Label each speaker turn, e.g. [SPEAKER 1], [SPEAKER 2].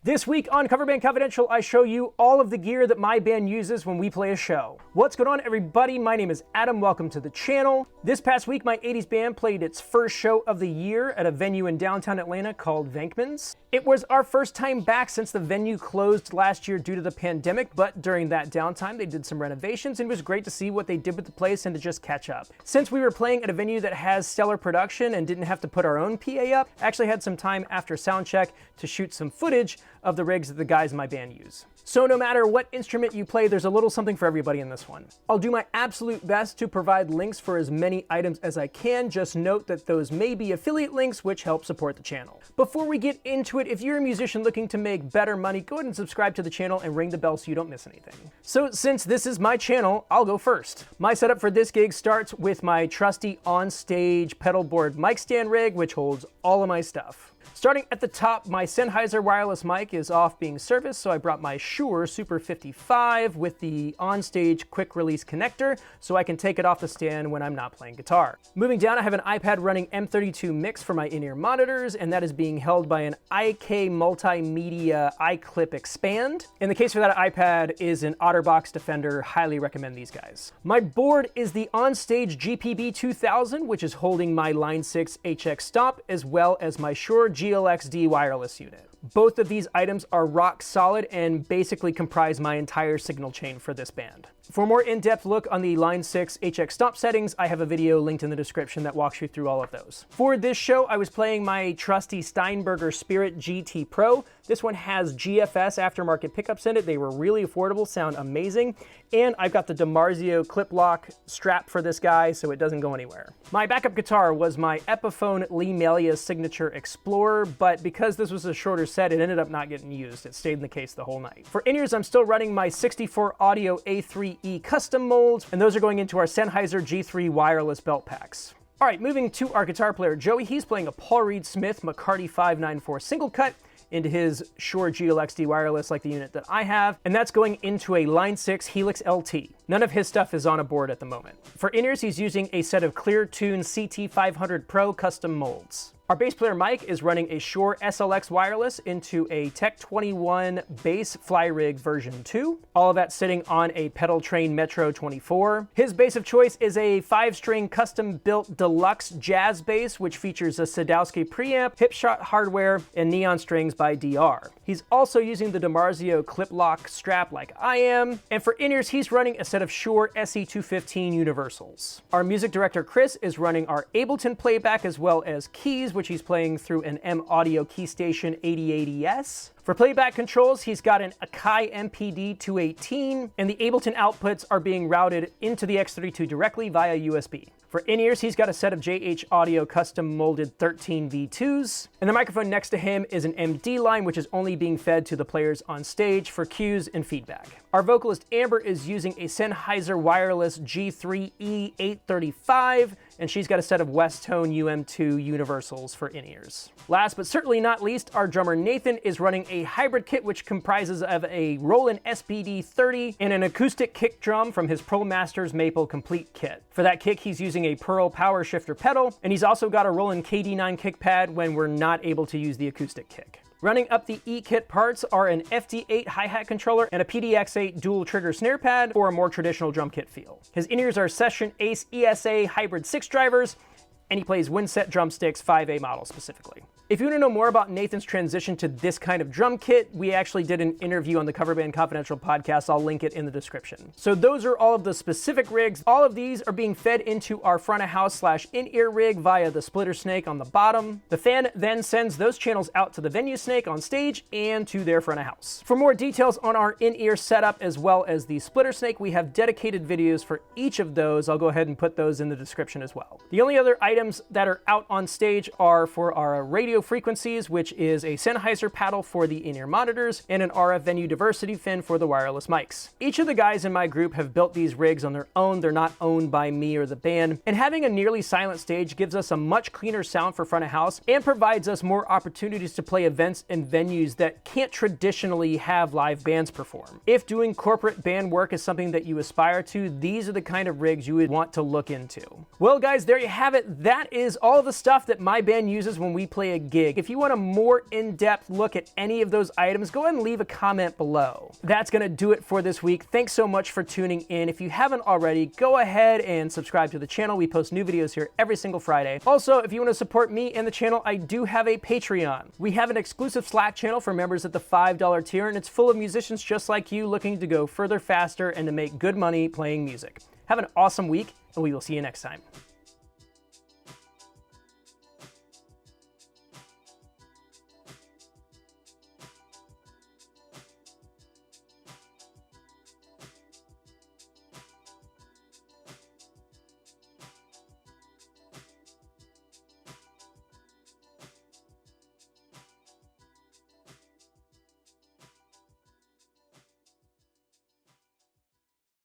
[SPEAKER 1] This week on Cover Band Confidential, I show you all of the gear that my band uses when we play a show. What's going on, everybody? My name is Adam. Welcome to the channel. This past week, my 80s band played its first show of the year at a venue in downtown Atlanta called Venkman's. It was our first time back since the venue closed last year due to the pandemic, but during that downtime, they did some renovations, and it was great to see what they did with the place and to just catch up. Since we were playing at a venue that has stellar production and didn't have to put our own PA up, I actually had some time after sound check to shoot some footage of the rigs that the guys in my band use. So no matter what instrument you play, there's a little something for everybody in this one. I'll do my absolute best to provide links for as many items as I can. Just note that those may be affiliate links, which help support the channel. Before we get into it, if you're a musician looking to make better money, go ahead and subscribe to the channel and ring the bell so you don't miss anything. So since this is my channel, I'll go first. My setup for this gig starts with my trusty on-stage pedal board mic stand rig, which holds all of my stuff. Starting at the top, my Sennheiser wireless mic is off being serviced, so I brought my Shure Super 55 with the onstage quick release connector so I can take it off the stand when I'm not playing guitar. Moving down, I have an iPad running M32 mix for my in-ear monitors, and that is being held by an IK Multimedia iClip Expand. In the case for that iPad is an OtterBox Defender. Highly recommend these guys. My board is the onstage GPB 2000, which is holding my Line 6 HX Stop, as well as my Shure GLXD wireless unit. Both of these items are rock solid and basically comprise my entire signal chain for this band. For a more in-depth look on the Line 6 HX Stop settings, I have a video linked in the description that walks you through all of those. For this show, I was playing my trusty Steinberger Spirit GT Pro. This one has GFS aftermarket pickups in it. They were really affordable, sound amazing. And I've got the DiMarzio clip lock strap for this guy so it doesn't go anywhere. My backup guitar was my Epiphone Lee Melia Signature Explorer, but because this was a shorter set, it ended up not getting used. It stayed in the case the whole night. For in-ears, I'm still running my 64 Audio A3E custom molds, and those are going into our Sennheiser G3 wireless belt packs. All right, moving to our guitar player, Joey. He's playing a Paul Reed Smith McCarty 594 single cut into his Shure GLXD wireless like the unit that I have, and that's going into a Line 6 Helix LT. None of his stuff is on a board at the moment. For in-ears, he's using a set of ClearTune CT500 Pro custom molds. Our bass player Mike is running a Shure SLX wireless into a Tech 21 bass fly rig version 2. All of that sitting on a Pedal Train Metro 24. His bass of choice is a 5-string custom-built deluxe jazz bass, which features a Sadowski preamp, Hipshot hardware, and neon strings by DR. He's also using the DiMarzio clip lock strap like I am. And for in-ears, he's running a set of Shure SE215 universals. Our music director Chris is running our Ableton playback as well as keys, which he's playing through an M Audio Keystation 8080S. For playback controls, he's got an Akai MPD 218, and the Ableton outputs are being routed into the X32 directly via USB. For in-ears, he's got a set of JH Audio custom molded 13 V2s, and the microphone next to him is an MD line, which is only being fed to the players on stage for cues and feedback. Our vocalist Amber is using a Sennheiser wireless G3E 835, and she's got a set of Westone UM2 universals for in-ears. Last but certainly not least, our drummer Nathan is running a hybrid kit which comprises of a Roland SBD 30 and an acoustic kick drum from his Pro Masters Maple Complete kit. For that kick, he's using a Pearl Power Shifter pedal, and he's also got a Roland KD9 kick pad when we're not able to use the acoustic kick. Running up the E-kit parts are an FD8 hi-hat controller and a PDX8 dual trigger snare pad for a more traditional drum kit feel. His in-ears are Session Ace ESA Hybrid 6 drivers, and he plays Winset drumsticks 5A model specifically. If you want to know more about Nathan's transition to this kind of drum kit, we actually did an interview on the Cover Band Confidential podcast. I'll link it in the description. So those are all of the specific rigs. All of these are being fed into our front of house / in-ear rig via the splitter snake on the bottom. The fan then sends those channels out to the venue snake on stage and to their front of house. For more details on our in-ear setup as well as the splitter snake, we have dedicated videos for each of those. I'll go ahead and put those in the description as well. The only other items that are out on stage are for our radio frequencies, which is a Sennheiser paddle for the in-ear monitors and an RF venue diversity fin for the wireless mics. Each of the guys in my group have built these rigs on their own. They're not owned by me or the band, and having a nearly silent stage gives us a much cleaner sound for front of house and provides us more opportunities to play events and venues that can't traditionally have live bands perform. If doing corporate band work is something that you aspire to, these are the kind of rigs you would want to look into. Well guys, there you have it. That is all the stuff that my band uses when we play a gig. If you want a more in-depth look at any of those items, go ahead and leave a comment below. That's gonna do it for this week. Thanks so much for tuning in. If you haven't already, go ahead and subscribe to the channel. We post new videos here every single Friday. Also, if you want to support me and the channel, I do have a Patreon. We have an exclusive Slack channel for members at the $5 tier, and it's full of musicians just like you looking to go further, faster, and to make good money playing music. Have an awesome week, and we will see you next time.